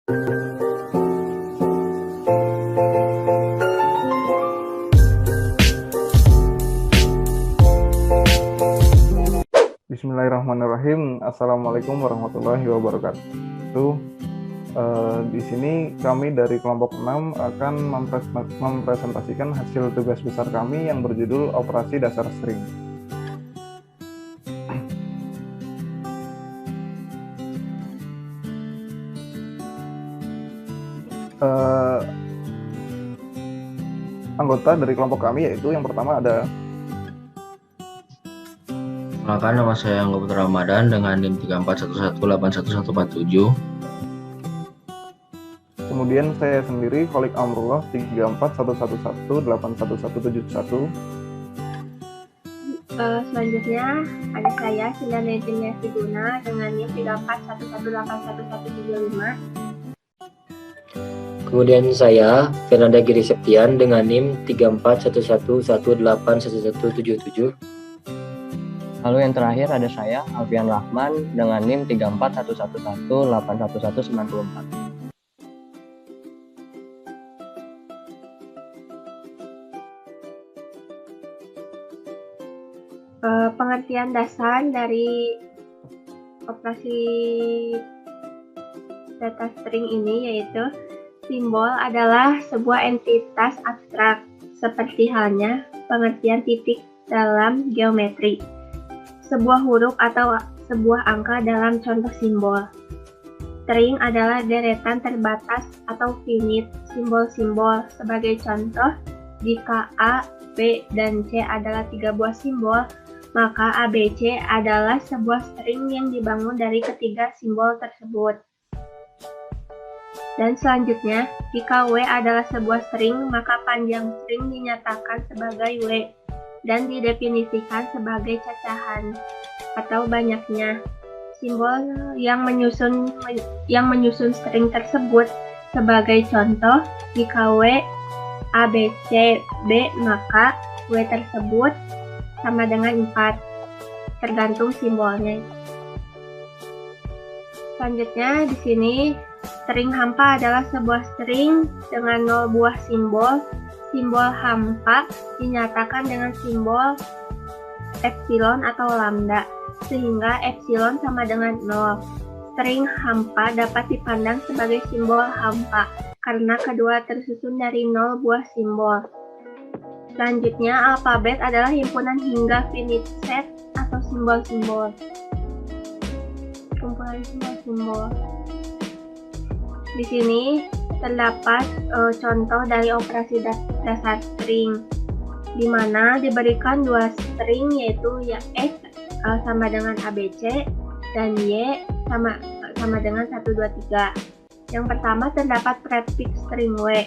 Bismillahirrahmanirrahim. Assalamualaikum warahmatullahi wabarakatuh. Di sini kami dari kelompok 6 akan mempresentasikan hasil tugas besar kami yang berjudul Operasi Dasar String. Anggota dari kelompok kami yaitu yang pertama ada Perkenalkan, nama saya Angga Putra Ramadan dengan NIM 34118147. Kemudian saya sendiri Kholik Amrullah 3411181171. Selanjutnya ada saya Sindan Nedin Yasiguna dengan NIM 3411181175. Kemudian saya Fernanda Giri Septian dengan NIM 3411181177. Lalu yang terakhir ada saya, Alfian Rahman, dengan NIM 3411181194. Pengertian dasar dari operasi data string ini yaitu simbol adalah sebuah entitas abstrak, seperti halnya pengertian titik dalam geometri, sebuah huruf atau sebuah angka dalam contoh simbol. String adalah deretan terbatas atau finite simbol-simbol. Sebagai contoh, jika A, B, dan C adalah 3 buah simbol, maka ABC adalah sebuah string yang dibangun dari ketiga simbol tersebut. Dan selanjutnya, jika W adalah sebuah string, maka panjang string dinyatakan sebagai W dan didefinisikan sebagai cacahan atau banyaknya simbol yang menyusun string tersebut. Sebagai contoh, jika W A B C B, maka W tersebut sama dengan 4, tergantung simbolnya. Selanjutnya di sini string hampa adalah sebuah string dengan 0 buah simbol. Simbol hampa dinyatakan dengan simbol epsilon atau lambda, sehingga epsilon sama dengan 0. String hampa dapat dipandang sebagai simbol hampa karena kedua tersusun dari 0 buah simbol. Selanjutnya, alfabet adalah himpunan hingga finite set atau simbol-simbol. Kumpulan simbol-simbol. Di sini terdapat contoh dari operasi dasar string, di mana diberikan 2 string yaitu ya X sama dengan ABC dan Y sama dengan 1, 2, 3. Yang pertama terdapat prefix string W,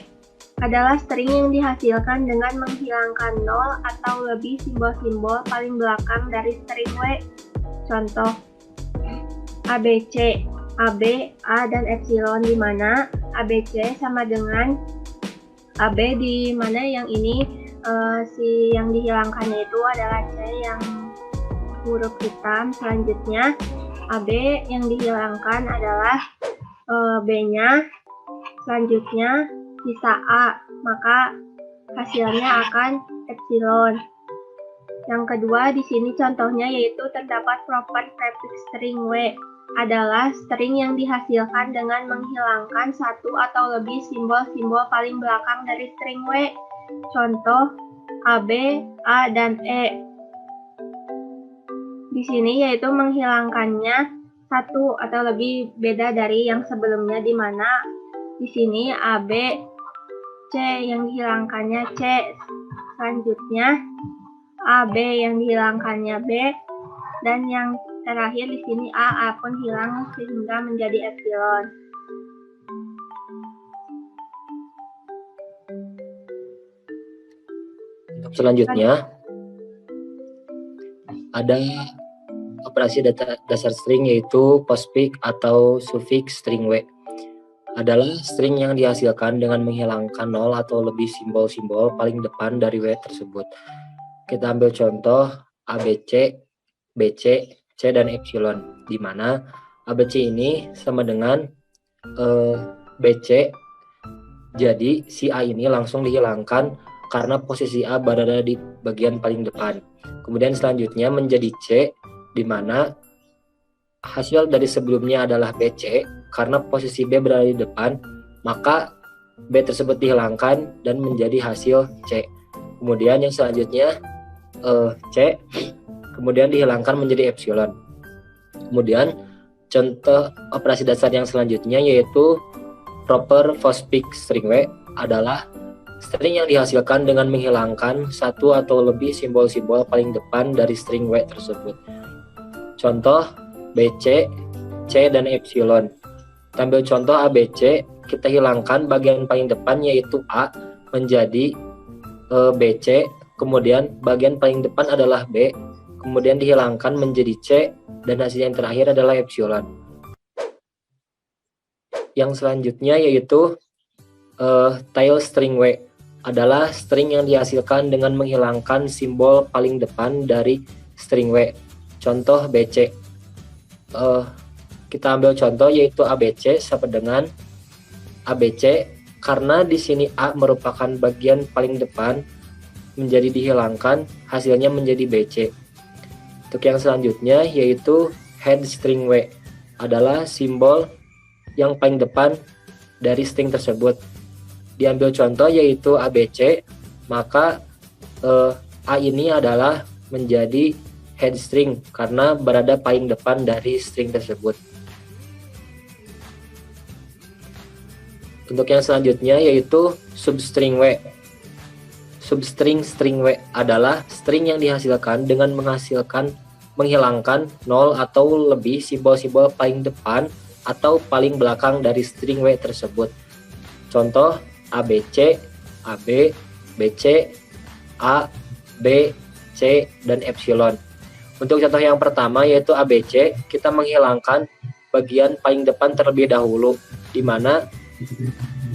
adalah string yang dihasilkan dengan menghilangkan 0 atau lebih simbol-simbol paling belakang dari string W. Contoh ABC, AB, A, dan epsilon, di mana ABC sama dengan AB, di mana yang ini yang dihilangkannya itu adalah C yang huruf hitam. Selanjutnya AB yang dihilangkan adalah B-nya. Selanjutnya sisa A, maka hasilnya akan epsilon. Yang kedua di sini contohnya yaitu terdapat proper prefix string W, adalah string yang dihasilkan dengan menghilangkan 1 atau lebih simbol-simbol paling belakang dari string W. Contoh AB, A, dan E. Di sini yaitu menghilangkannya 1 atau lebih beda dari yang sebelumnya, di mana di sini AB, C yang dihilangkannya C. Selanjutnya AB yang dihilangkannya B, dan yang terakhir di sini A pun hilang sehingga menjadi epsilon. Untuk selanjutnya ada operasi dasar string yaitu postfix atau suffix string W, adalah string yang dihasilkan dengan menghilangkan 0 atau lebih simbol-simbol paling depan dari W tersebut. Kita ambil contoh ABC, BC, C, dan epsilon, di mana ABC ini sama dengan BC. Jadi si A ini langsung dihilangkan karena posisi A berada di bagian paling depan. Kemudian selanjutnya menjadi C, di mana hasil dari sebelumnya adalah BC. Karena posisi B berada di depan, maka B tersebut dihilangkan dan menjadi hasil C. Kemudian yang selanjutnya C, kemudian dihilangkan menjadi epsilon. Kemudian contoh operasi dasar yang selanjutnya yaitu proper postfix string W adalah string yang dihasilkan dengan menghilangkan satu atau lebih simbol-simbol paling depan dari string W tersebut. Contoh BC, C, dan epsilon. Kita ambil contoh ABC, kita hilangkan bagian paling depan yaitu A menjadi BC, kemudian bagian paling depan adalah B, kemudian dihilangkan menjadi C, dan hasil yang terakhir adalah epsilon. Yang selanjutnya yaitu tail string W adalah string yang dihasilkan dengan menghilangkan simbol paling depan dari string W. Contoh BC. Kita ambil contoh yaitu ABC sama dengan ABC karena di sini A merupakan bagian paling depan menjadi dihilangkan, hasilnya menjadi BC. Untuk yang selanjutnya yaitu head string W adalah simbol yang paling depan dari string tersebut. Diambil contoh yaitu ABC, maka A ini adalah menjadi head string karena berada paling depan dari string tersebut. Untuk yang selanjutnya yaitu substring W. Substring string W adalah string yang dihasilkan dengan menghilangkan 0 atau lebih simbol-simbol paling depan atau paling belakang dari string W tersebut. Contoh ABC, AB, BC, A, B, C, dan epsilon. Untuk contoh yang pertama yaitu ABC, kita menghilangkan bagian paling depan terlebih dahulu, di mana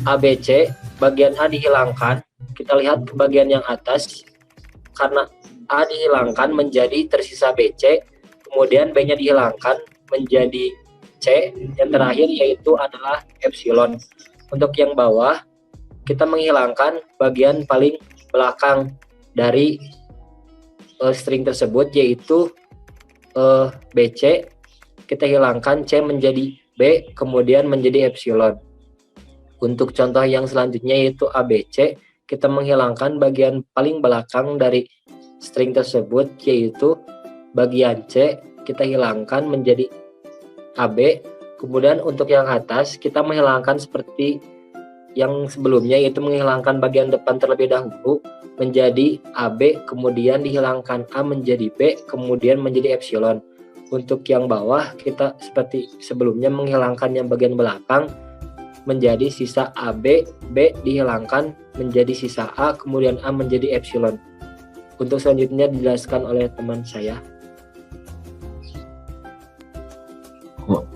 ABC bagian A dihilangkan. Kita lihat ke bagian yang atas, karena A dihilangkan menjadi tersisa BC, kemudian B-nya dihilangkan menjadi C, yang terakhir yaitu adalah epsilon. Untuk yang bawah, kita menghilangkan bagian paling belakang dari string tersebut yaitu BC, kita hilangkan C menjadi B, kemudian menjadi epsilon. Untuk contoh yang selanjutnya yaitu ABC, kita menghilangkan bagian paling belakang dari string tersebut yaitu bagian C, kita hilangkan menjadi AB. Kemudian untuk yang atas kita menghilangkan seperti yang sebelumnya yaitu menghilangkan bagian depan terlebih dahulu menjadi AB, kemudian dihilangkan A menjadi B, kemudian menjadi epsilon. Untuk yang bawah kita seperti sebelumnya menghilangkan yang bagian belakang menjadi sisa AB, B dihilangkan menjadi sisa A, kemudian A menjadi epsilon. Untuk selanjutnya dijelaskan oleh teman saya.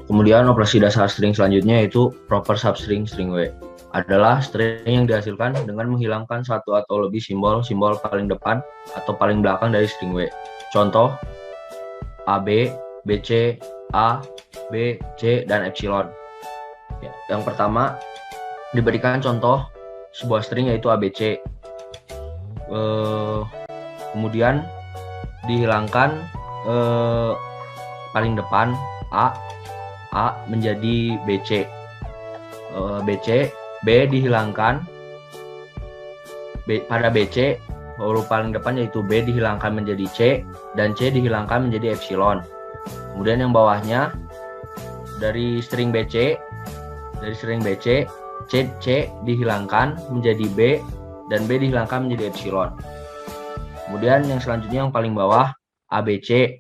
Kemudian operasi dasar string selanjutnya yaitu proper substring string W adalah string yang dihasilkan dengan menghilangkan satu atau lebih simbol-simbol paling depan atau paling belakang dari string W. Contoh AB, BC, A, B, C, dan epsilon. Ya, yang pertama diberikan contoh sebuah string yaitu ABC. Kemudian dihilangkan paling depan A menjadi BC, B dihilangkan, pada BC huruf paling depan yaitu B dihilangkan menjadi C, dan C dihilangkan menjadi epsilon. Kemudian yang bawahnya dari string BC, C dihilangkan menjadi B, dan B dihilangkan menjadi epsilon. Kemudian yang selanjutnya yang paling bawah ABC,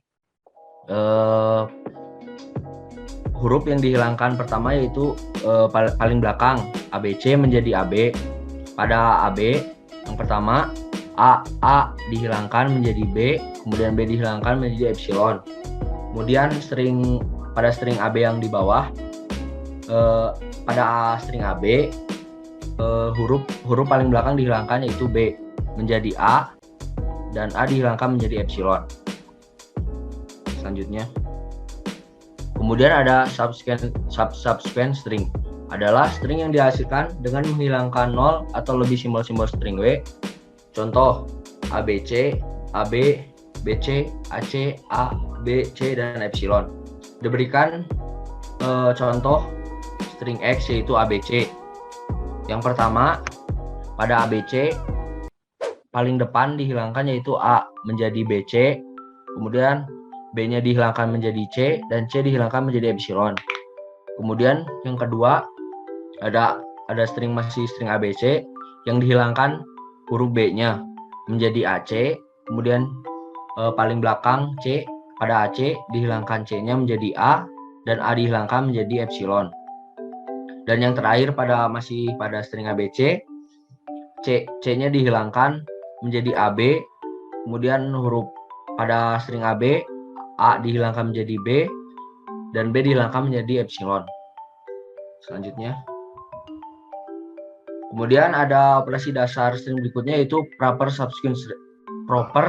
huruf yang dihilangkan pertama yaitu paling belakang ABC menjadi AB. Pada AB yang pertama A dihilangkan menjadi B, kemudian B dihilangkan menjadi epsilon. Kemudian pada string AB yang di bawah, pada string AB huruf paling belakang dihilangkan yaitu B menjadi A, dan A dihilangkan menjadi epsilon. Selanjutnya kemudian ada subsequent string. adalah string yang dihasilkan dengan menghilangkan 0 atau lebih simbol-simbol string W. Contoh ABC, AB, BC, AC, A, B, C, dan epsilon. Diberikan contoh string X yaitu ABC. Yang pertama, pada ABC paling depan dihilangkan yaitu A menjadi BC, kemudian B-nya dihilangkan menjadi C, dan C dihilangkan menjadi epsilon. Kemudian yang kedua, ada masih string ABC yang dihilangkan huruf B-nya menjadi AC, kemudian paling belakang C, pada AC dihilangkan C-nya menjadi A, dan A dihilangkan menjadi epsilon. Dan yang terakhir masih pada string ABC, C-nya dihilangkan menjadi AB, kemudian huruf pada string AB, A dihilangkan menjadi B, dan B dihilangkan menjadi epsilon. Selanjutnya, kemudian ada operasi dasar string berikutnya yaitu proper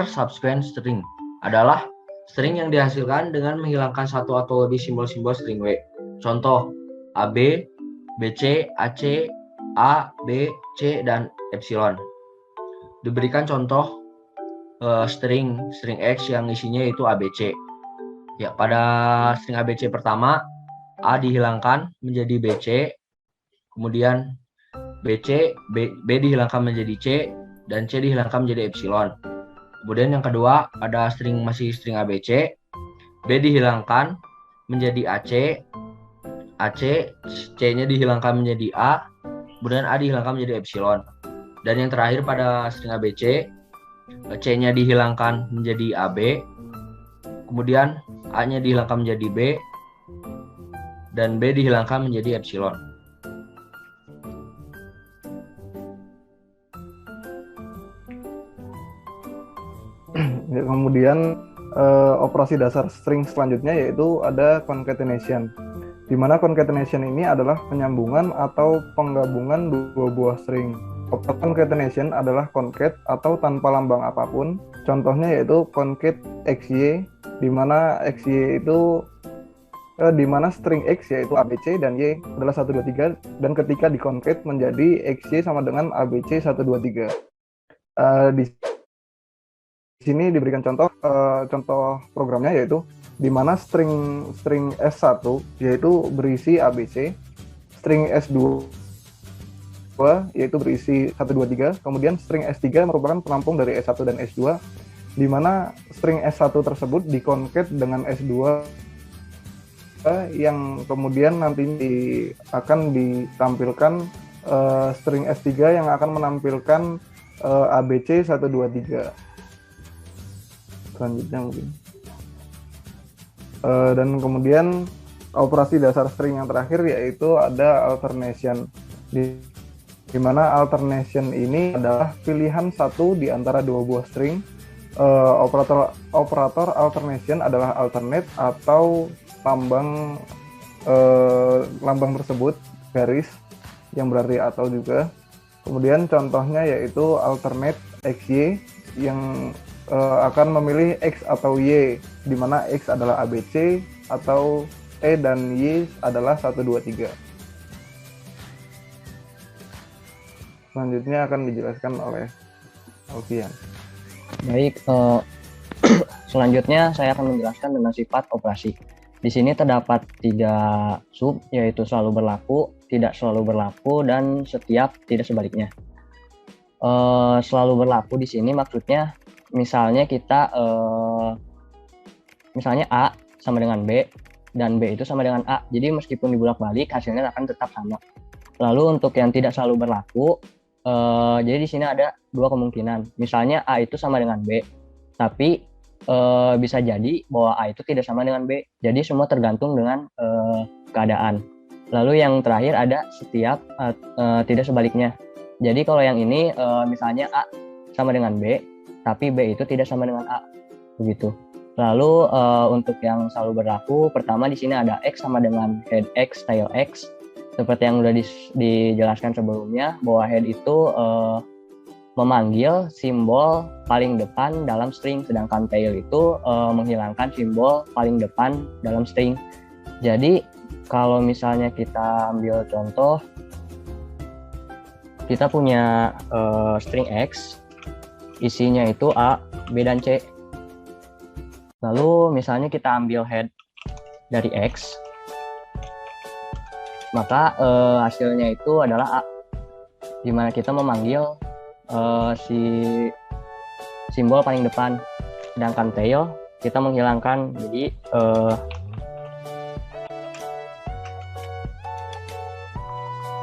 subsequent string. Adalah string yang dihasilkan dengan menghilangkan satu atau lebih simbol-simbol string W. Contoh AB, BC, AC, A, B, C, dan epsilon. Diberikan contoh string X yang isinya itu ABC. Ya, pada string ABC pertama, A dihilangkan menjadi BC, kemudian B dihilangkan menjadi C, dan C dihilangkan menjadi epsilon. Kemudian yang kedua, pada masih string ABC, B dihilangkan menjadi AC, C-nya dihilangkan menjadi A, kemudian A dihilangkan menjadi epsilon. Dan yang terakhir pada string ABC, C-nya dihilangkan menjadi AB, kemudian A-nya dihilangkan menjadi B, dan B dihilangkan menjadi epsilon. Ya, kemudian operasi dasar string selanjutnya yaitu ada concatenation, di mana concatenation ini adalah penyambungan atau penggabungan dua buah string. Operasi concatenation adalah concat atau tanpa lambang apapun. Contohnya yaitu concat XY, di mana XY itu di mana string X yaitu ABC dan Y adalah 1, 2, 3, dan ketika diconcat menjadi XY sama dengan ABC 1, 2, 3. Di sini diberikan contoh programnya yaitu di mana string S1 yaitu berisi ABC, string S2 yaitu berisi 1, 2, 3, kemudian string S3 merupakan penampung dari S1 dan S2, di mana string S1 tersebut diconcat dengan S2 yang kemudian nanti akan ditampilkan string S3 yang akan menampilkan ABC 1, 2, 3. Selanjutnya mungkin. Dan kemudian operasi dasar string yang terakhir yaitu ada alternation, di mana alternation ini adalah pilihan satu di antara dua buah string. Operator alternation adalah alternate atau lambang tersebut garis yang berarti atau juga. Kemudian contohnya yaitu alternate XY yang akan memilih X atau Y, di mana X adalah ABC atau E dan Y adalah 1, 2, 3. Selanjutnya akan dijelaskan oleh Alfian. Baik, selanjutnya saya akan menjelaskan tentang sifat operasi. Di sini terdapat 3 sub, yaitu selalu berlaku, tidak selalu berlaku, dan setiap tidak sebaliknya. Selalu berlaku di sini maksudnya misalnya kita misalnya A sama dengan B dan B itu sama dengan A, jadi meskipun dibolak-balik hasilnya akan tetap sama. Lalu untuk yang tidak selalu berlaku, jadi di sini ada 2 kemungkinan. Misalnya A itu sama dengan B, tapi bisa jadi bahwa A itu tidak sama dengan B. Jadi semua tergantung dengan keadaan. Lalu yang terakhir ada setiap tidak sebaliknya. Jadi kalau yang ini misalnya A sama dengan B, tapi B itu tidak sama dengan A, begitu. Lalu untuk yang selalu berlaku, pertama di sini ada X sama dengan head X, tail X. Seperti yang sudah dijelaskan sebelumnya, bahwa head itu memanggil simbol paling depan dalam string, sedangkan tail itu menghilangkan simbol paling depan dalam string. Jadi kalau misalnya kita ambil contoh, kita punya string X, isinya itu A, B, dan C. Lalu misalnya kita ambil head dari X, maka hasilnya itu adalah A, di mana kita memanggil si simbol paling depan, sedangkan tail kita menghilangkan. Jadi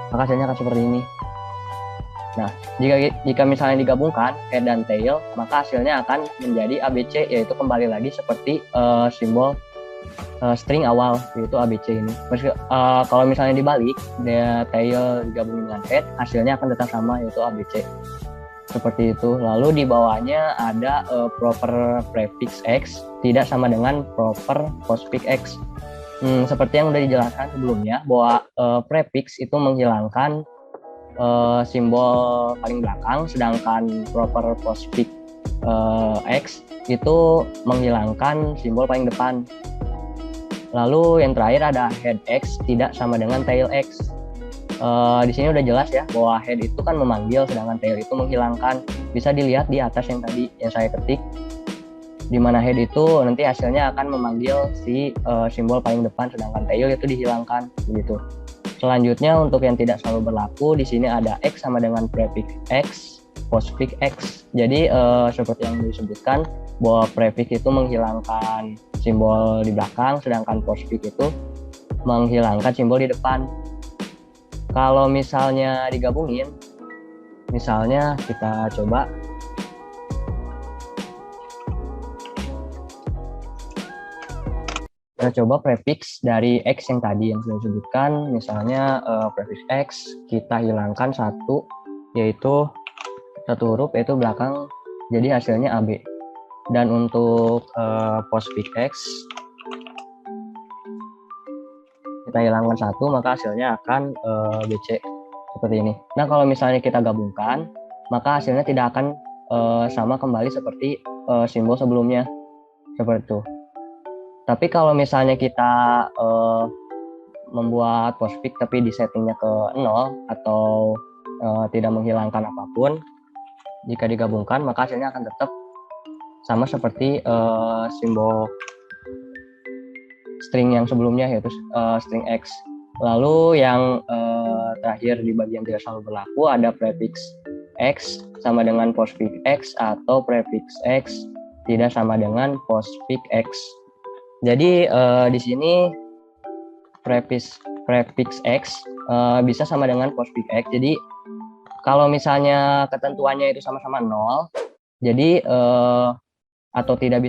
maka hasilnya akan seperti ini. Nah, jika misalnya digabungkan head dan tail, maka hasilnya akan menjadi ABC, yaitu kembali lagi seperti simbol string awal, yaitu ABC ini. Kalau misalnya dibalik, tail digabungin dengan head, hasilnya akan tetap sama, yaitu ABC. Seperti itu. Lalu di bawahnya ada proper prefix X tidak sama dengan proper postfix X. Seperti yang sudah dijelaskan sebelumnya, bahwa prefix itu menghilangkan simbol paling belakang, sedangkan proper postfix X itu menghilangkan simbol paling depan. Lalu yang terakhir ada head X tidak sama dengan tail X. Di sini udah jelas ya bahwa head itu kan memanggil, sedangkan tail itu menghilangkan. Bisa dilihat di atas yang tadi yang saya ketik, di mana head itu nanti hasilnya akan memanggil si simbol paling depan, sedangkan tail itu dihilangkan begitu. Selanjutnya untuk yang tidak selalu berlaku, di sini ada X sama dengan prefix X, postfix X. Jadi seperti yang disebutkan bahwa prefix itu menghilangkan simbol di belakang, sedangkan postfix itu menghilangkan simbol di depan. Kalau misalnya digabungin, misalnya kita coba prefix dari X yang tadi yang sudah disebutkan. Misalnya prefix X kita hilangkan satu, yaitu satu huruf, yaitu belakang, jadi hasilnya AB. Dan untuk postfix X kita hilangkan satu, maka hasilnya akan BC seperti ini. Nah, kalau misalnya kita gabungkan, maka hasilnya tidak akan sama kembali seperti simbol sebelumnya, seperti itu. Tapi kalau misalnya kita membuat postfix tapi di settingnya ke 0 atau tidak menghilangkan apapun, jika digabungkan maka hasilnya akan tetap sama seperti simbol string yang sebelumnya, yaitu string X. Lalu yang terakhir di bagian tidak selalu berlaku ada prefix X sama dengan postfix X atau prefix X tidak sama dengan postfix X. Jadi di sini prefix X bisa sama dengan postfix X. Jadi kalau misalnya ketentuannya itu sama-sama 0, jadi atau tidak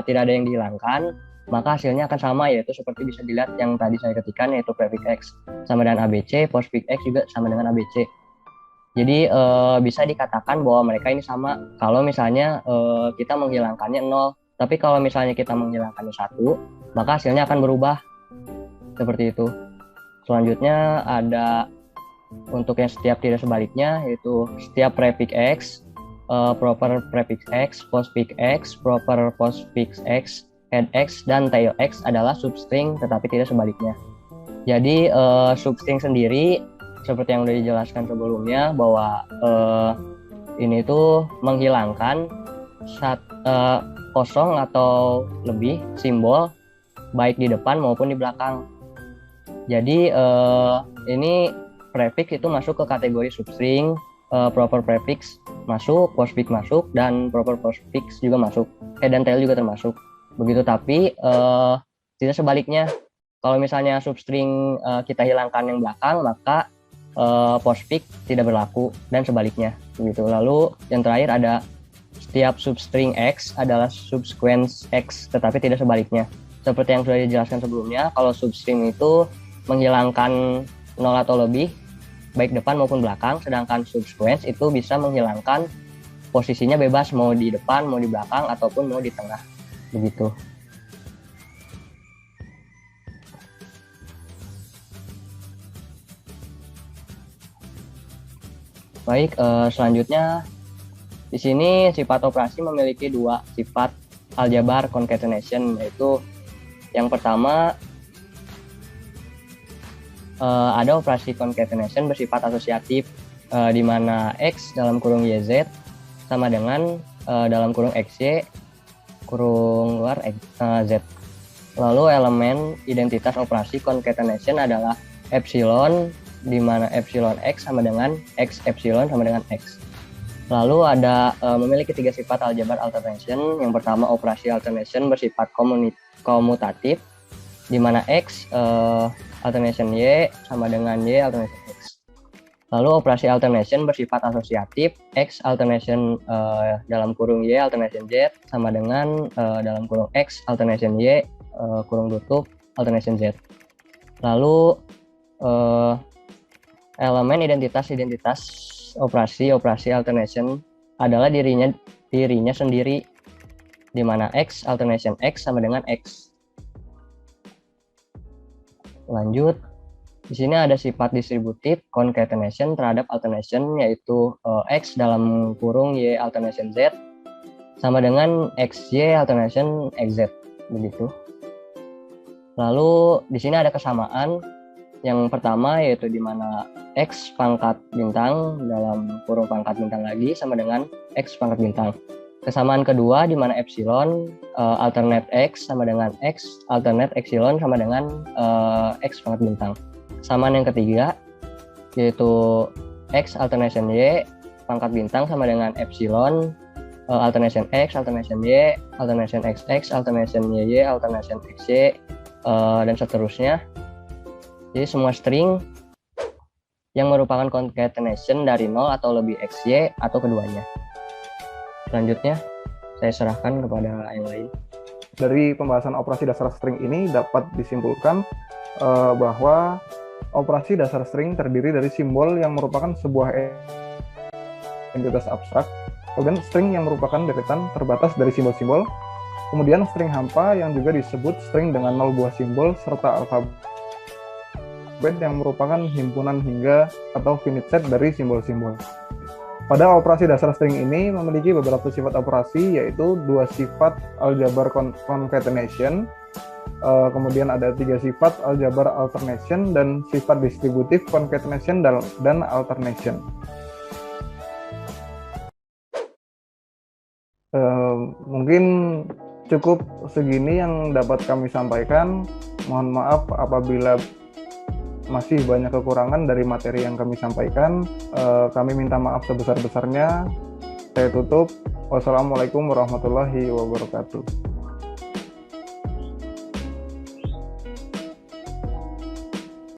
ada yang dihilangkan, maka hasilnya akan sama, yaitu seperti bisa dilihat yang tadi saya ketikkan, yaitu prefix X sama dengan ABC, postfix X juga sama dengan ABC. Jadi bisa dikatakan bahwa mereka ini sama kalau misalnya kita menghilangkannya 0. Tapi kalau misalnya kita menghilangkannya 1, maka hasilnya akan berubah seperti itu. Selanjutnya ada untuk yang setiap tidak sebaliknya, yaitu setiap prefix X, proper prefix X, postfix X, proper postfix X, head X, dan tail X adalah substring tetapi tidak sebaliknya. Jadi substring sendiri seperti yang sudah dijelaskan sebelumnya bahwa ini tuh menghilangkan kosong atau lebih simbol baik di depan maupun di belakang. Jadi ini prefix itu masuk ke kategori substring, proper prefix masuk, postfix masuk, dan proper postfix juga masuk, head dan tail juga termasuk. Begitu, tapi tidak sebaliknya. Kalau misalnya substring kita hilangkan yang belakang, maka postfix tidak berlaku dan sebaliknya. Begitu. Lalu yang terakhir ada setiap substring X adalah subsequence X, tetapi tidak sebaliknya. Seperti yang sudah dijelaskan sebelumnya, kalau substring itu menghilangkan 0 atau lebih, baik depan maupun belakang, sedangkan subsequence itu bisa menghilangkan posisinya bebas, mau di depan, mau di belakang, ataupun mau di tengah. Begitu. Baik, selanjutnya di sini sifat operasi memiliki dua sifat aljabar concatenation, yaitu yang pertama ada operasi concatenation bersifat asosiatif, di mana X dalam kurung YZ sama dengan dalam kurung XY kurung luar Z. Lalu elemen identitas operasi concatenation adalah epsilon, di mana epsilon X sama dengan X epsilon sama dengan X. Lalu ada memiliki 3 sifat aljabar alternation. Yang pertama, operasi alternation bersifat komutatif, di mana X alternation Y sama dengan Y alternation X. Lalu operasi alternation bersifat asosiatif, X alternation dalam kurung Y alternation Z sama dengan dalam kurung X alternation Y kurung tutup alternation Z. Lalu elemen identitas operasi alternation adalah dirinya sendiri, di mana X alternation X sama dengan X. Lanjut, di sini ada sifat distributif concatenation terhadap alternation, yaitu X dalam kurung Y alternation Z sama dengan XY alternation XZ, begitu. Lalu di sini ada kesamaan. Yang pertama yaitu di mana X pangkat bintang dalam kurung pangkat bintang lagi sama dengan X pangkat bintang. Kesamaan kedua di mana epsilon alternate X sama dengan X alternate epsilon sama dengan X pangkat bintang. Kesamaan yang ketiga yaitu X alternation Y pangkat bintang sama dengan epsilon alternation X alternation Y alternation XX alternation YY alternation XY dan seterusnya. Jadi semua string yang merupakan concatenation dari 0 atau lebih XY atau keduanya. Selanjutnya, saya serahkan kepada yang lain. Dari pembahasan operasi dasar string ini dapat disimpulkan bahwa operasi dasar string terdiri dari simbol yang merupakan sebuah entitas abstrak, kemudian string yang merupakan deretan terbatas dari simbol-simbol, kemudian string hampa yang juga disebut string dengan 0 buah simbol, serta alfabet yang merupakan himpunan hingga atau finite set dari simbol-simbol. Pada operasi dasar string ini memiliki beberapa sifat operasi, yaitu 2 sifat aljabar concatenation, kemudian ada 3 sifat aljabar alternation, dan sifat distributif concatenation dan alternation. Mungkin cukup segini yang dapat kami sampaikan. Mohon maaf apabila masih banyak kekurangan dari materi yang kami sampaikan. Kami minta maaf sebesar-besarnya. Saya tutup. Wassalamualaikum warahmatullahi wabarakatuh.